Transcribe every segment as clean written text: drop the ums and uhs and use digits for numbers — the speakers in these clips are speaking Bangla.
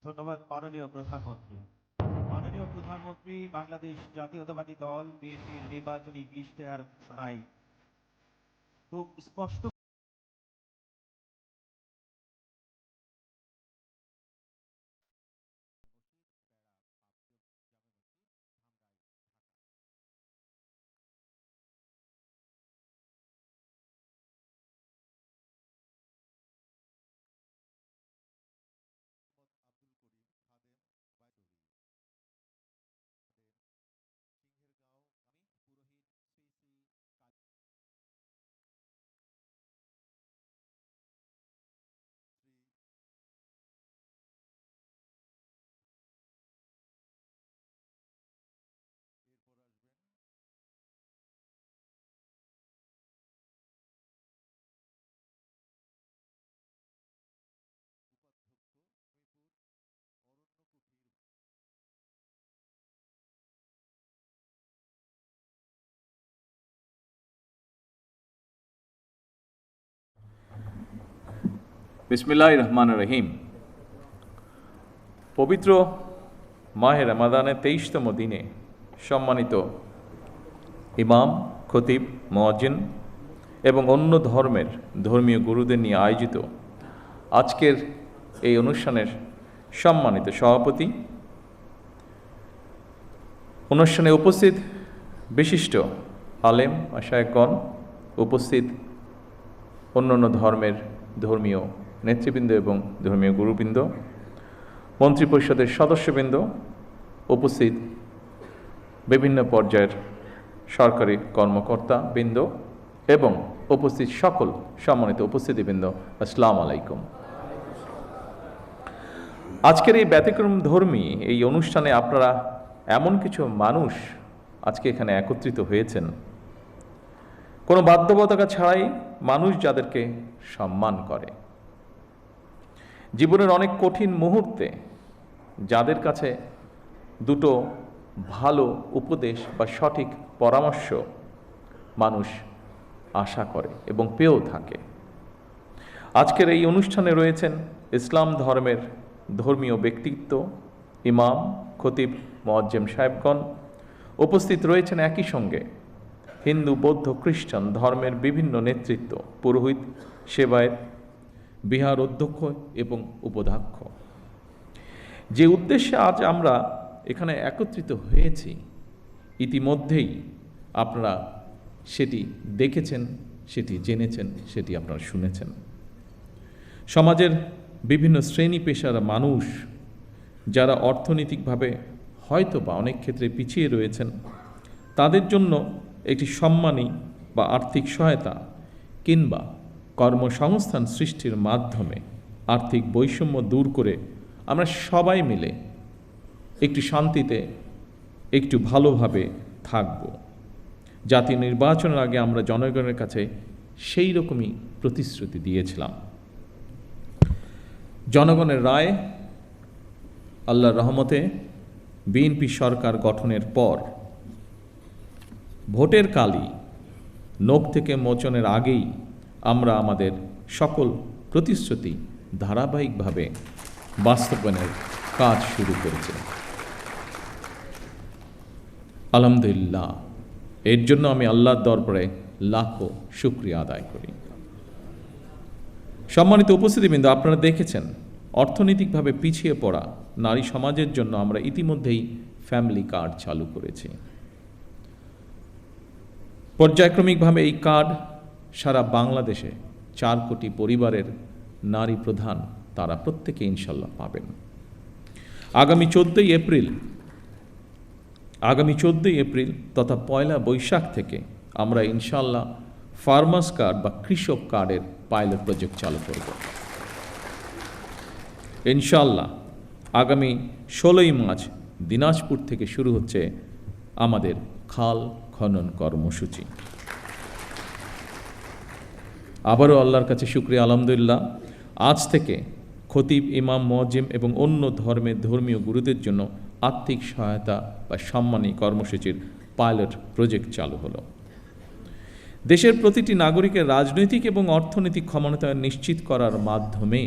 ধন্যবাদ মাননীয় প্রধানমন্ত্রী। মাননীয় প্রধানমন্ত্রী বাংলাদেশ জাতীয়তাবাদী দল বিএনপির নির্বাচনী ইশতেহার ঘোষণায় খুব স্পষ্ট বিসমিল্লাহির রহমানির রহিম। পবিত্র মাহে রমাদানের 23তম দিনে সম্মানিত ইমাম, খতিব, মুয়াজ্জিন এবং অন্য ধর্মের ধর্মীয় গুরুদের নিয়ে আয়োজিত আজকের এই অনুষ্ঠানের সম্মানিত সভাপতি, অনুষ্ঠানে উপস্থিত বিশিষ্ট আলেম মাশায়েখগণ, উপস্থিত অন্যান্য ধর্মের ধর্মীয় নেতৃবৃন্দ এবং ধর্মীয় গুরুবৃন্দ, মন্ত্রিপরিষদের সদস্যবৃন্দ, উপস্থিত বিভিন্ন পর্যায়ের সরকারি কর্মকর্তা বৃন্দ এবং উপস্থিত সকল সম্মানিত উপস্থিতিবৃন্দ, আসসালামু আলাইকুম। আজকের এই ব্যতিক্রম ধর্মী এই অনুষ্ঠানে আপনারা এমন কিছু মানুষ আজকে এখানে একত্রিত হয়েছেন, কোনো বাধ্যবাধকতা ছাড়াই মানুষ যাদেরকে সম্মান করে, জীবনের অনেক কঠিন মুহূর্তে যাদের কাছে দুটো ভালো উপদেশ বা সঠিক পরামর্শ মানুষ আশা করে এবং পেয়েও থাকে। আজকের এই অনুষ্ঠানে রয়েছেন ইসলাম ধর্মের ধর্মীয় ব্যক্তিত্ব, ইমাম, খতিব, মুয়াজ্জিম সাহেবগণ। উপস্থিত রয়েছেন একই সঙ্গে হিন্দু, বৌদ্ধ, খ্রিস্টান ধর্মের বিভিন্ন নেতৃত্ব, পুরোহিত, সেবায়েত, বিহার অধ্যক্ষ এবং উপাধ্যক্ষ। যে উদ্দেশ্যে আজ আমরা এখানে একত্রিত হয়েছি, ইতিমধ্যেই আপনারা সেটি দেখেছেন, সেটি জেনেছেন, সেটি আপনারা শুনেছেন। সমাজের বিভিন্ন শ্রেণী পেশার মানুষ যারা অর্থনৈতিকভাবে হয়তো বা অনেক ক্ষেত্রে পিছিয়ে রয়েছেন, তাদের জন্য একটি সম্মানী বা আর্থিক সহায়তা কিংবা কর্মসংস্থান সৃষ্টির মাধ্যমে আর্থিক বৈষম্য দূর করে আমরা সবাই মিলে একটু শান্তিতে একটু ভালোভাবে থাকব। জাতীয় নির্বাচনের আগে আমরা জনগণের কাছে সেই রকমই প্রতিশ্রুতি দিয়েছিলাম। জনগণের রায়, আল্লাহর রহমতে বিএনপি সরকার গঠনের পর ভোটের কালই নখ থেকে মোচনের আগেই আমরা আমাদের সকল প্রতিশ্রুতি ধারাবাহিকভাবে বাস্তবায়নের কাজ শুরু করেছি। আলহামদুলিল্লাহ, এর জন্য আমি আল্লাহর দরবারে লাখো শুকরিয়া আদায় করি। সম্মানিত উপস্থিতিবৃন্দ, আপনারা দেখেছেন অর্থনৈতিকভাবে পিছিয়ে পড়া নারী সমাজের জন্য আমরা ইতিমধ্যেই ফ্যামিলি কার্ড চালু করেছি। পর্যায়ক্রমিকভাবে এই কার্ড সারা বাংলাদেশে 4 কোটি পরিবারের নারী প্রধান তারা প্রত্যেকে ইনশাল্লাহ পাবেন। আগামী 14ই এপ্রিল তথা 1 বৈশাখ থেকে আমরা ইনশাল্লাহ ফার্মার্স কার্ড বা কৃষক কার্ডের পাইলট প্রজেক্ট চালু করব। ইনশাল্লাহ আগামী 16ই মার্চ দিনাজপুর থেকে শুরু হচ্ছে আমাদের খাল খনন কর্মসূচি। আবারও আল্লাহর কাছে শুকরিয়া, আলহামদুলিল্লাহ, আজ থেকে খতিব, ইমাম, মুয়াজ্জিম এবং অন্য ধর্মের ধর্মীয় গুরুদের জন্য আর্থিক সহায়তা বা সম্মানী কর্মসূচির পাইলট প্রজেক্ট চালু হলো। দেশের প্রতিটি নাগরিকের রাজনৈতিক এবং অর্থনৈতিক ক্ষমতায়ন নিশ্চিত করার মাধ্যমে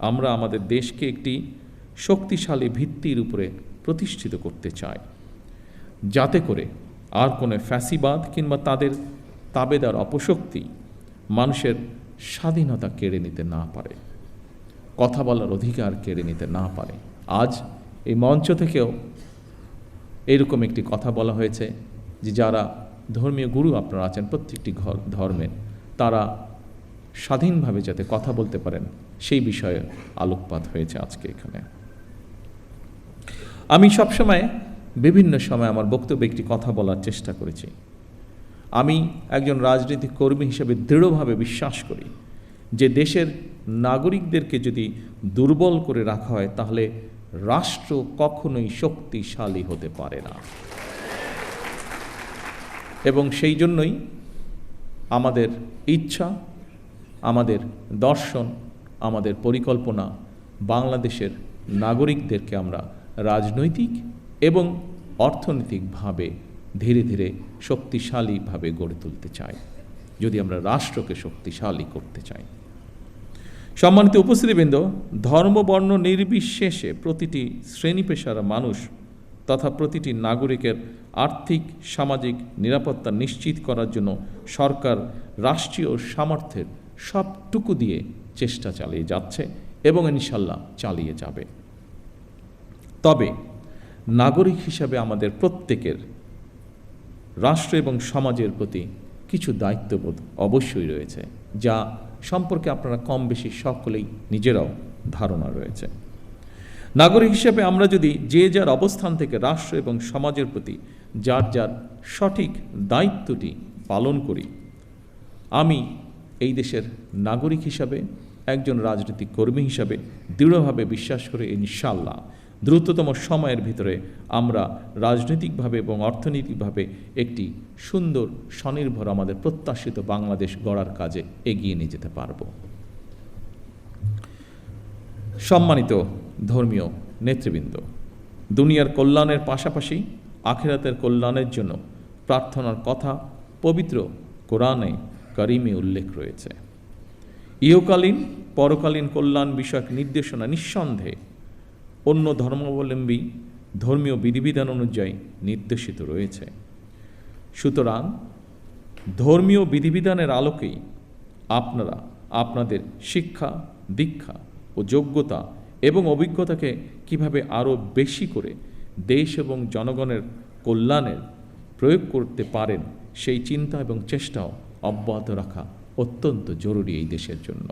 আমরা আমাদের দেশকে একটি শক্তিশালী ভিত্তির উপরে প্রতিষ্ঠিত করতে চায়, যাতে করে আর কোনো ফ্যাসিবাদ কিংবা তাদের তাবেদার অপশক্তি মানুষের স্বাধীনতা কেড়ে নিতে না পারে, কথা বলার অধিকার কেড়ে নিতে না পারে। আজ এই মঞ্চ থেকেও এরকম একটি কথা বলা হয়েছে যে যারা ধর্মীয় গুরু আপনারা আছেন প্রত্যেকটি ধর্মের, তারা স্বাধীনভাবে যাতে কথা বলতে পারেন সেই বিষয়ে আলোকপাত হয়েছে আজকে এখানে। আমি সবসময় বিভিন্ন সময় আমার বক্তব্যে একটি কথা বলার চেষ্টা করেছি। আমি একজন রাজনৈতিক কর্মী হিসেবে দৃঢ়ভাবে বিশ্বাস করি যে দেশের নাগরিকদেরকে যদি দুর্বল করে রাখা হয় তাহলে রাষ্ট্র কখনোই শক্তিশালী হতে পারে না। এবং সেই জন্যই আমাদের ইচ্ছা, আমাদের দর্শন, আমাদের পরিকল্পনা বাংলাদেশের নাগরিকদেরকে আমরা রাজনৈতিক এবং অর্থনৈতিকভাবে ধীরে ধীরে শক্তিশালীভাবে গড়ে তুলতে চাই, যদি আমরা রাষ্ট্রকে শক্তিশালী করতে চাই। সম্মানিত উপস্থিতিবৃন্দ, ধর্ম বর্ণ নির্বিশেষে প্রতিটি শ্রেণী পেশার মানুষ তথা প্রতিটি নাগরিকের আর্থিক সামাজিক নিরাপত্তা নিশ্চিত করার জন্য সরকার রাষ্ট্রীয় সামর্থ্যের সবটুকু দিয়ে চেষ্টা চালিয়ে যাচ্ছে এবং ইনশাল্লাহ চালিয়ে যাবে। তবে নাগরিক হিসাবে আমাদের প্রত্যেকের রাষ্ট্র এবং সমাজের প্রতি কিছু দায়িত্ববোধ অবশ্যই রয়েছে, যা সম্পর্কে আপনারা কম বেশি সকলেই নিজেরাও ধারণা রয়েছে। নাগরিক হিসেবে আমরা যদি যে যার অবস্থান থেকে রাষ্ট্র এবং সমাজের প্রতি যার যার সঠিক দায়িত্বটি পালন করি, আমি এই দেশের নাগরিক হিসাবে একজন রাজনৈতিক কর্মী হিসাবে দৃঢ়ভাবে বিশ্বাস করে ইনশাআল্লাহ দ্রুততম সময়ের ভিতরে আমরা রাজনৈতিকভাবে এবং অর্থনৈতিকভাবে একটি সুন্দর স্বনির্ভর আমাদের প্রত্যাশিত বাংলাদেশ গড়ার কাজে এগিয়ে নিয়ে যেতে পারব। সম্মানিত ধর্মীয় নেতৃবৃন্দ, দুনিয়ার কল্যাণের পাশাপাশি আখিরাতের কল্যাণের জন্য প্রার্থনার কথা পবিত্র কোরআনে কারিমে উল্লেখ রয়েছে। ইহকালীন পরকালীন কল্যাণ বিষয়ক নির্দেশনা নিঃসন্দেহে অন্য ধর্মাবলম্বী ধর্মীয় বিধিবিধান অনুযায়ী নির্দেশিত রয়েছে। সুতরাং ধর্মীয় বিধিবিধানের আলোকেই আপনারা আপনাদের শিক্ষা, দীক্ষা ও যোগ্যতা এবং অভিজ্ঞতাকে কিভাবে আরও বেশি করে দেশ এবং জনগণের কল্যাণের প্রয়োগ করতে পারেন সেই চিন্তা এবং চেষ্টাও অব্যাহত রাখা অত্যন্ত জরুরি এই দেশের জন্য।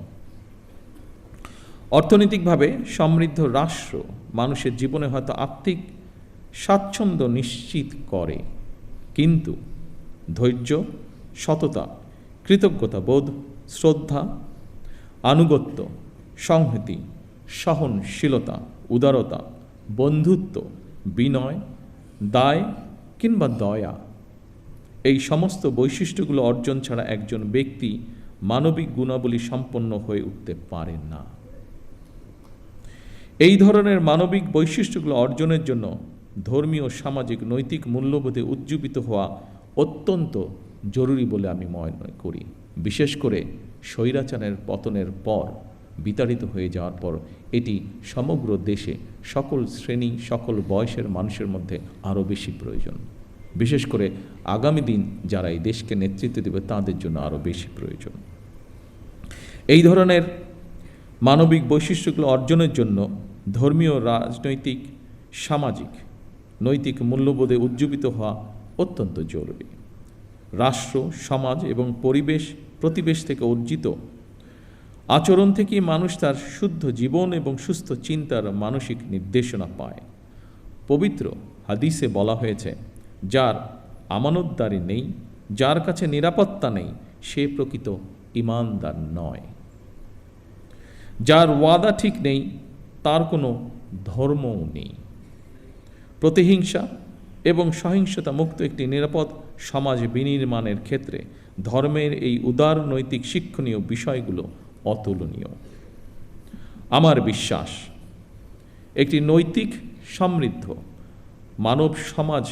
অর্থনৈতিকভাবে সমৃদ্ধ রাষ্ট্র মানুষের জীবনে হয়তো আর্থিক স্বাচ্ছন্দ্য নিশ্চিত করে, কিন্তু ধৈর্য, সততা, কৃতজ্ঞতাবোধ, শ্রদ্ধা, আনুগত্য, সংহতি, সহনশীলতা, উদারতা, বন্ধুত্ব, বিনয়, দায় কিংবা দয়া, এই সমস্ত বৈশিষ্ট্যগুলো অর্জন ছাড়া একজন ব্যক্তি মানবিক গুণাবলী সম্পন্ন হয়ে উঠতে পারেন না। এই ধরনের মানবিক বৈশিষ্ট্যগুলো অর্জনের জন্য ধর্মীয়, সামাজিক, নৈতিক মূল্যবোধে উজ্জীবিত হওয়া অত্যন্ত জরুরি বলে আমি মনে করি। বিশেষ করে স্বৈরাচারের পতনের পর, বিতাড়িত হয়ে যাওয়ার পর এটি সমগ্র দেশে সকল শ্রেণী, সকল বয়সের মানুষের মধ্যে আরও বেশি প্রয়োজন। বিশেষ করে আগামী দিন যারা এই দেশকে নেতৃত্ব দেবে তাদের জন্য আরও বেশি প্রয়োজন। এই ধরনের মানবিক বৈশিষ্ট্যগুলো অর্জনের জন্য ধর্মীয়, রাজনৈতিক, সামাজিক, নৈতিক মূল্যবোধে উজ্জীবিত হওয়া অত্যন্ত জরুরি। রাষ্ট্র, সমাজ এবং প্রতিবেশ থেকে অর্জিত আচরণ থেকেই মানুষ তার শুদ্ধ জীবন এবং সুস্থ চিন্তার মানসিক নির্দেশনা পায়। পবিত্র হাদিসে বলা হয়েছে, যার আমানতদারি নেই, যার কাছে নিরাপত্তা নেই, সে প্রকৃত ঈমানদার নয়। যার ওয়াদা ঠিক নেই, তার কোনো ধর্মও নেই। প্রতিহিংসা এবং সহিংসতা মুক্ত একটি নিরাপদ সমাজ বিনির্মাণের ক্ষেত্রে ধর্মের এই উদার নৈতিক শিক্ষণীয় বিষয়গুলো অতুলনীয়। আমার বিশ্বাস, একটি নৈতিক সমৃদ্ধ মানব সমাজ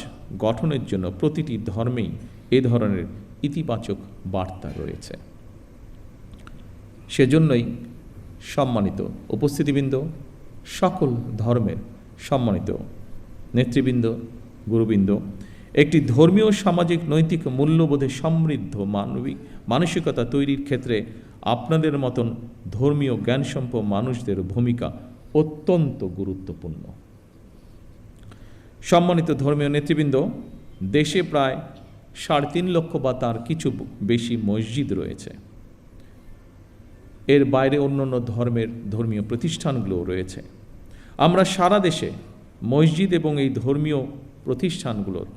গঠনের জন্য প্রতিটি ধর্মেই এ ধরনের ইতিবাচক বার্তা রয়েছে। সেজন্যই সম্মানিত উপস্থিতিবৃন্দ, সকল ধর্মের সম্মানিত নেতৃবৃন্দ, গুরুবৃন্দ, একটি ধর্মীয় সামাজিক নৈতিক মূল্যবোধে সমৃদ্ধ মানবিক মানসিকতা তৈরির ক্ষেত্রে আপনাদের মতন ধর্মীয় জ্ঞানসম্পন্ন মানুষদের ভূমিকা অত্যন্ত গুরুত্বপূর্ণ। সম্মানিত ধর্মীয় নেতৃবৃন্দ, দেশে প্রায় 3.5 লক্ষ বা তার কিছু বেশি মসজিদ রয়েছে। এর বাইরে অন্যান্য ধর্মের ধর্মীয় প্রতিষ্ঠানগুলোও রয়েছে। আমরা সারা দেশে মসজিদ এবং এই ধর্মীয় প্রতিষ্ঠানগুলোর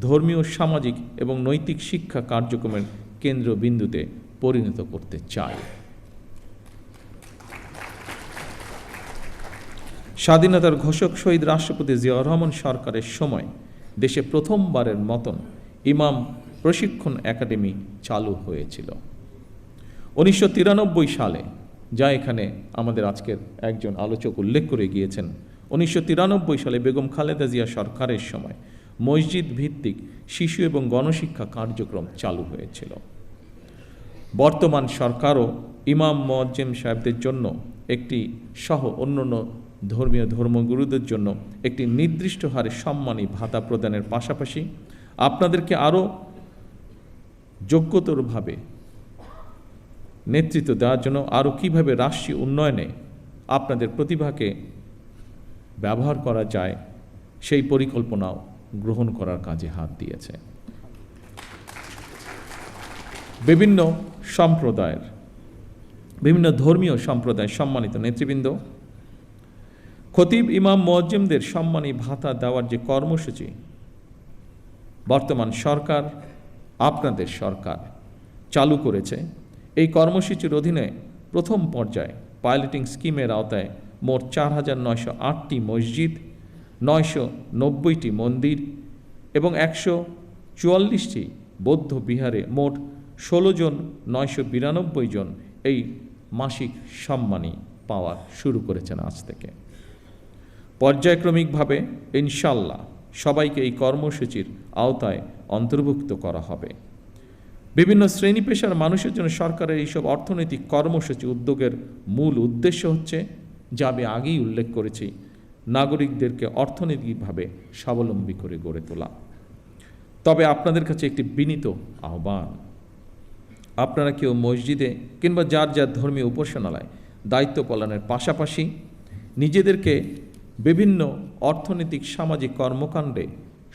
ধর্মীয়, সামাজিক এবং নৈতিক শিক্ষা কার্যক্রমের কেন্দ্রবিন্দুতে পরিণত করতে চাই। স্বাধীনতার ঘোষক শহীদ রাষ্ট্রপতি জিয়াউর রহমান সরকারের সময় দেশে প্রথমবারের মতন ইমাম প্রশিক্ষণ একাডেমি চালু হয়েছিল 1993 সালে, যা এখানে আমাদের আজকের একজন আলোচক উল্লেখ করে গিয়েছেন। 1993 সালে বেগম খালেদা জিয়া সরকারের সময় মসজিদ ভিত্তিক শিশু এবং গণশিক্ষা কার্যক্রম চালু হয়েছিল। বর্তমান সরকারও ইমাম মুয়াজ্জিম সাহেবদের জন্য একটি সহ অন্যান্য ধর্মীয় ধর্মগুরুদের জন্য একটি নির্দিষ্ট হারে সম্মানী ভাতা প্রদানের পাশাপাশি আপনাদেরকে আরও যোগ্যতরভাবে নেতৃত্ব দেওয়ার জন্য আরও কীভাবে রাষ্ট্রীয় উন্নয়নে আপনাদের প্রতিভাকে ব্যবহার করা যায় সেই পরিকল্পনাও গ্রহণ করার কাজে হাত দিয়েছে। বিভিন্ন সম্প্রদায়ের, বিভিন্ন ধর্মীয় সম্প্রদায়ের সম্মানিত নেতৃবৃন্দ, খতিব ইমাম মুয়াজ্জিমদের সম্মানী ভাতা দেওয়ার যে কর্মসূচি বর্তমান সরকার, আপনাদের সরকার চালু করেছে, এই কর্মসূচির অধীনে প্রথম পর্যায়ে পাইলটিং স্কিমের আওতায় মোট 4,908টি মসজিদ, 990টি মন্দির এবং 144টি বৌদ্ধ বিহারে মোট 16 জন 992 জন এই মাসিক সম্মানী পাওয়া শুরু করেছেন আজ থেকে। পর্যায়ক্রমিকভাবে ইনশাল্লাহ সবাইকে এই কর্মসূচির আওতায় অন্তর্ভুক্ত করা হবে। বিভিন্ন শ্রেণী পেশার মানুষের জন্য সরকারের এইসব অর্থনৈতিক কর্মসূচি উদ্যোগের মূল উদ্দেশ্য হচ্ছে, যা আমি আগেই উল্লেখ করেছি, নাগরিকদেরকে অর্থনৈতিকভাবে স্বাবলম্বী করে গড়ে তোলা। তবে আপনাদের কাছে একটি বিনীত আহ্বান, আপনারা কেউ মসজিদে কিংবা যার যার ধর্মীয় উপাসনালয় দায়িত্ব পালনের পাশাপাশি নিজেদেরকে বিভিন্ন অর্থনৈতিক সামাজিক কর্মকাণ্ডে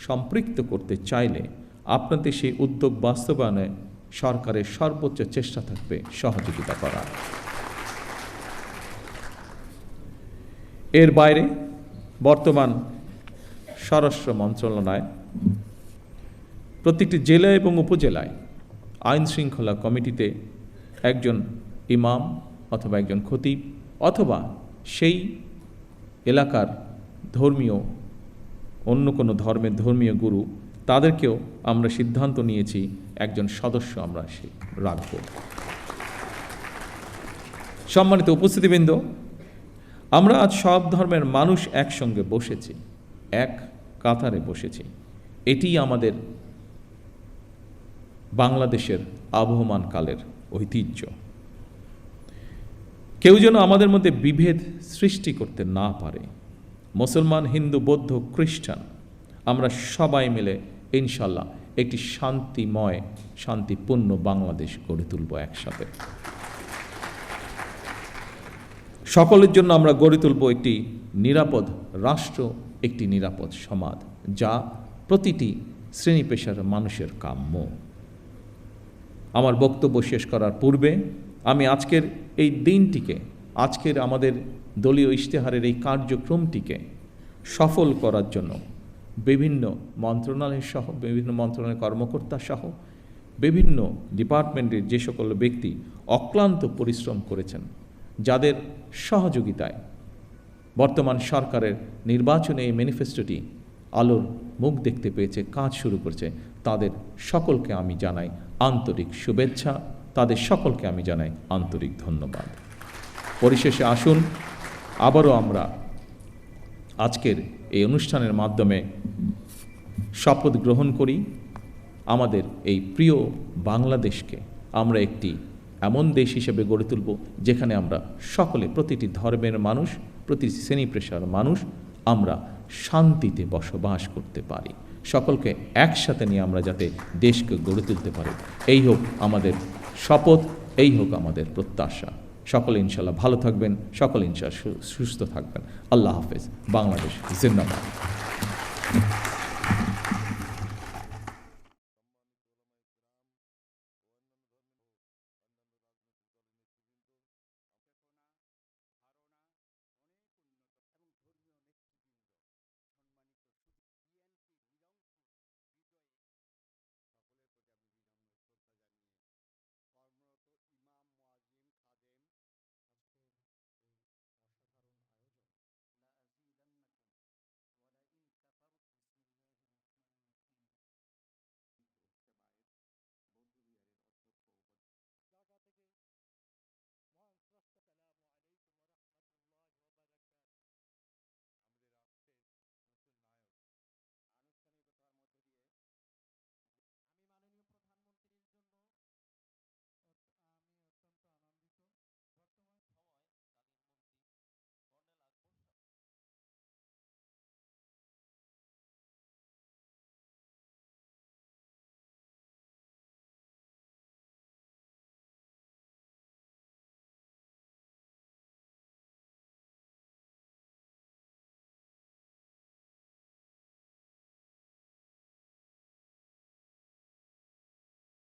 সম্পৃক্ত করতে চাইলে আপনাদের সেই উদ্যোগ বাস্তবায়নে সরকারের সর্বোচ্চ চেষ্টা থাকবে সহযোগিতা করার। এর বাইরে বর্তমান স্বরাষ্ট্র মন্ত্রণালয় প্রত্যেকটি জেলা এবং উপজেলায় আইন শৃঙ্খলা কমিটিতে একজন ইমাম অথবা একজন খতিব অথবা সেই এলাকার ধর্মীয় অন্য কোনো ধর্মের ধর্মীয় গুরু, তাদেরকেও আমরা সিদ্ধান্ত নিয়েছি একজন সদস্য আমরা রাখব। সম্মানিত উপস্থিতিবৃন্দ, আমরা আজ সব ধর্মের মানুষ একসঙ্গে বসেছি, এক কাতারে বসেছি। এটিই আমাদের বাংলাদেশের আবহমান কালের ঐতিহ্য। কেউ যেন আমাদের মধ্যে বিভেদ সৃষ্টি করতে না পারে। মুসলমান, হিন্দু, বৌদ্ধ, খ্রিস্টান, আমরা সবাই মিলে ইনশাল্লাহ একটি শান্তিময়, শান্তিপূর্ণ বাংলাদেশ গড়ে তুলব একসাথে। সকলের জন্য আমরা গড়ে তুলব একটি নিরাপদ রাষ্ট্র, একটি নিরাপদ সমাজ, যা প্রতিটি শ্রেণী পেশার মানুষের কাম্য। আমার বক্তব্য শেষ করার পূর্বে আমি আজকের এই দিনটিকে, আজকের আমাদের দলীয় ইশতেহারের এই কার্যক্রমটিকে সফল করার জন্য বিভিন্ন মন্ত্রণালয় সহ, বিভিন্ন মন্ত্রণালয়ের কর্মকর্তা সহ বিভিন্ন ডিপার্টমেন্টের যে সকল ব্যক্তি অক্লান্ত পরিশ্রম করেছেন, যাদের সহযোগিতায় বর্তমান সরকারের নির্বাচনে এই ম্যানিফেস্টোটি আলোর মুখ দেখতে পেয়েছে, কাজ শুরু করেছে, তাদের সকলকে আমি জানাই আন্তরিক শুভেচ্ছা, তাদের সকলকে আমি জানাই আন্তরিক ধন্যবাদ। পরিশেষে আসুন আবারও আমরা আজকের এই অনুষ্ঠানের মাধ্যমে শপথ গ্রহণ করি, আমাদের এই প্রিয় বাংলাদেশকে আমরা একটি এমন দেশ হিসেবে গড়ে তুলব যেখানে আমরা সকলে, প্রতিটি ধর্মের মানুষ প্রতি শ্রেণী পেশার মানুষ আমরা শান্তিতে বসবাস করতে পারি। সকলকে একসাথে নিয়ে আমরা যাতে দেশকে গড়ে তুলতে পারি, এই হোক আমাদের শপথ, এই হোক আমাদের প্রত্যাশা। সকলে ইনশাল্লাহ ভালো থাকবেন, সকলে ইনশাল্লাহ সুস্থ থাকবেন। আল্লাহ হাফেজ। বাংলাদেশ জিন্দাবাদ।